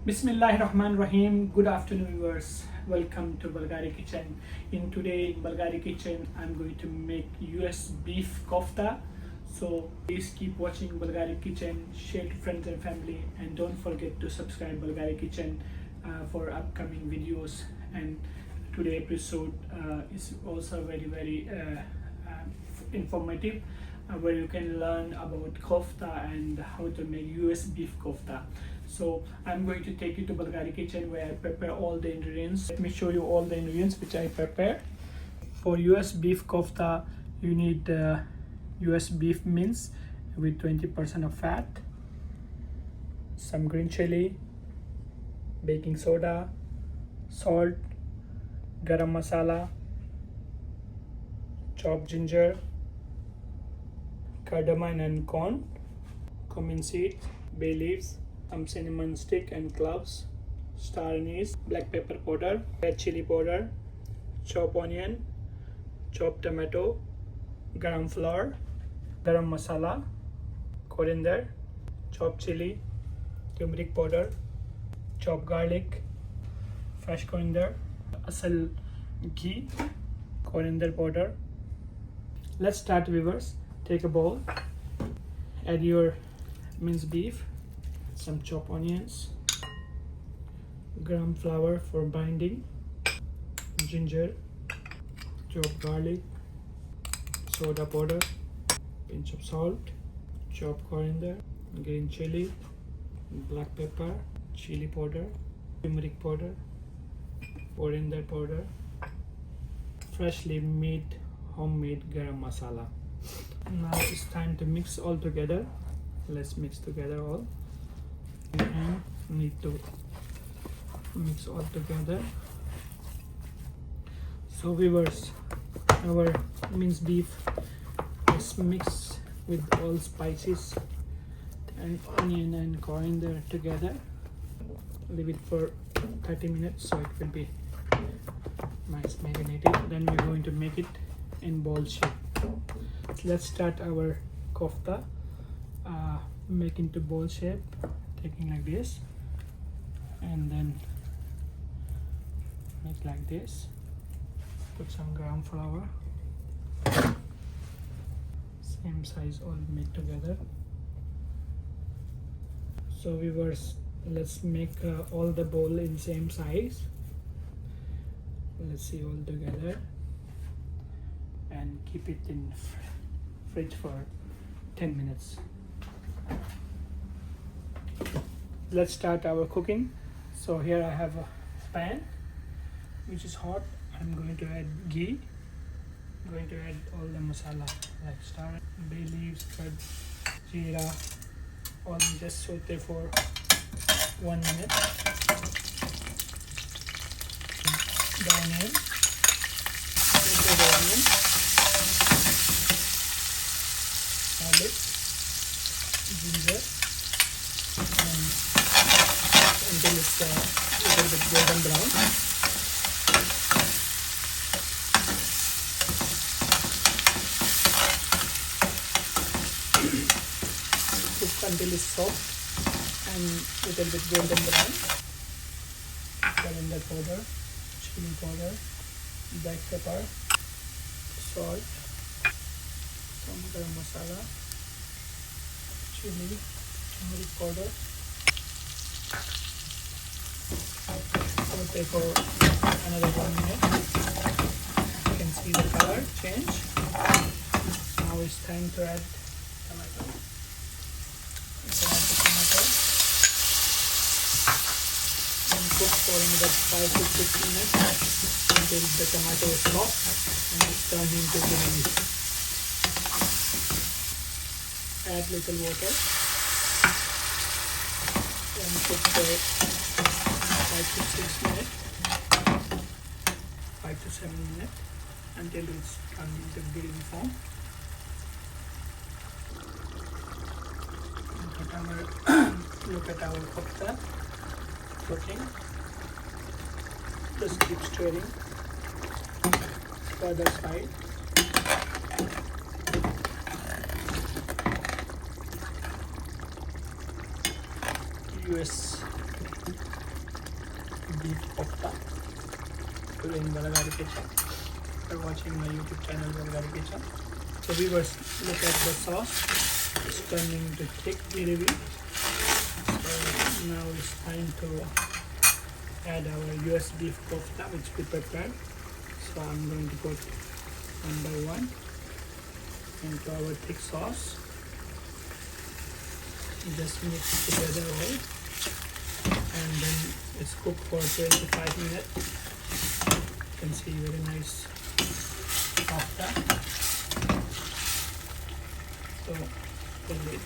Bismillahirrahmanirrahim. Good afternoon, viewers. Welcome to Balghari Kitchen. Today in Balghari Kitchen, I'm going to make US Beef Kofta. So please keep watching Balghari Kitchen, share to friends and family, and don't forget to subscribe Balghari Kitchen for upcoming videos. And today episode is also very informative, where you can learn about kofta and how to make US beef kofta. So I'm going to take you to Balghari Kitchen where I prepare all the ingredients. Let me show you all the ingredients which I prepare. For US beef kofta, you need US beef mince with 20% of fat, some green chili, baking soda, salt, garam masala, chopped ginger, cardamom and corn, cumin seeds, bay leaves, some cinnamon stick and cloves, star anise, black pepper powder, red chili powder, chopped onion, chopped tomato, garam flour, garam masala, coriander, chopped chili, turmeric powder, chopped garlic, fresh coriander, asal ghee, coriander powder. Let's start, viewers. Take a bowl, add your minced beef, some chopped onions, gram flour for binding, ginger, chopped garlic, soda powder, pinch of salt, chopped coriander, green chili, black pepper, chili powder, turmeric powder, coriander powder, freshly made homemade garam masala. Now it's time to mix all together. Let's mix together all. And need to mix all together. So viewers, our minced beef is mixed with all spices and onion and coriander together. Leave it for 30 minutes so it will be nice marinated. Then we're going to make it in ball shape. Let's start our kofta. Make into ball shape, taking like this, and then make like this. Put some gram flour, same size, all make together. So viewers, let's make all the bowl in same size. Let's see all together and keep it in fridge for 10 minutes. Let's start our cooking. So here I have a pan which is hot. I'm going to add ghee. I'm going to add all the masala like star, bay leaves, curd, jeera, all just saute for 1 minute. The onion, garlic, ginger, and until it's a little bit golden brown. Cook until it's soft and little bit golden brown. Coriander powder, chili powder, black pepper, salt, some garam masala, chili, turmeric powder. Saute for another 1 minute. You can see the color change. Now it's time to add tomato. You can add the tomato and cook for another 5 to 6 minutes until the tomato is soft and it's turned into gravy. Add little water and cook for 5 to 6 minutes, 5 to 7 minutes until it's turned into gravy form. Look at our kofta cooking. Just keep stirring. Further side. US Beef Kofta in Balghari kitchen. You're watching my YouTube channel Balghari kitchen. So viewers, look at the sauce. It's turning to thick gravy. So now it's time to add our US Beef Kofta which we prepared. So I'm going to put one by one into our thick sauce. Just mix it together well, and then it's cooked for 25 minutes. You can see very nice kofta. So put it,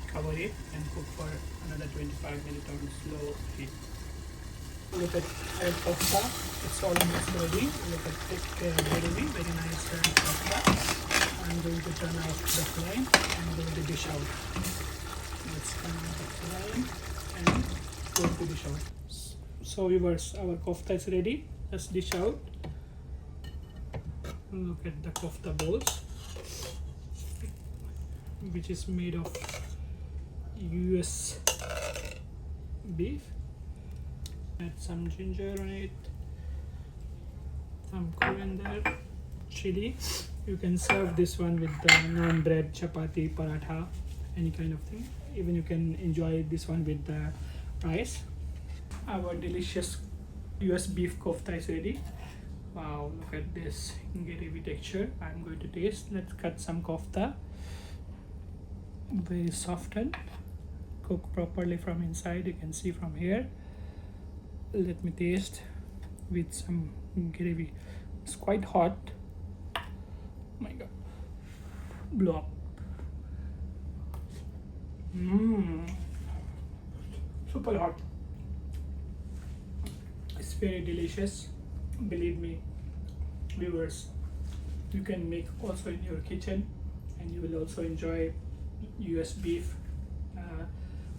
cover it and cook for another 25 minutes on slow heat. Look at our kofta, it's almost ready. Look at thick gravy, very nice kofta. I'm going to turn off the flame. I'm going to dish out. Let's turn off the flame and going to dish out. So viewers, our kofta is ready. Let's dish out. Look at the kofta bowls, which is made of US beef. Add some ginger on it, some coriander, chili. You can serve this one with the naan bread, chapati, paratha, any kind of thing. Even you can enjoy this one with the rice. Our delicious US beef kofta is ready. Wow, look at this gravy texture. I'm going to taste. Let's cut some kofta. Very softened, cooked properly from inside. You can see from here. Let me taste with some gravy. It's quite hot. My god, blow up. Super hot. It's very delicious. Believe me, viewers, you can make also in your kitchen, and you will also enjoy US beef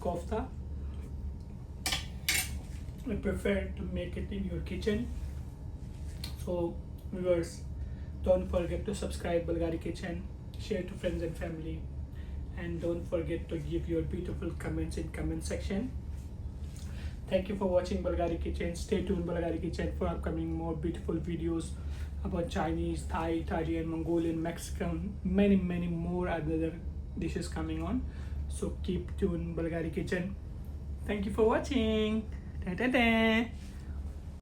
kofta. I prefer to make it in your kitchen. So viewers, don't forget to subscribe Balghari Kitchen, share to friends and family, and don't forget to give your beautiful comments in comment section. Thank you for watching Balghari Kitchen. Stay tuned Balghari Kitchen for upcoming more beautiful videos about Chinese, Thai, Italian, Mongolian, Mexican, many more other dishes coming on. So keep tuned Balghari Kitchen. Thank you for watching. Da, da, da.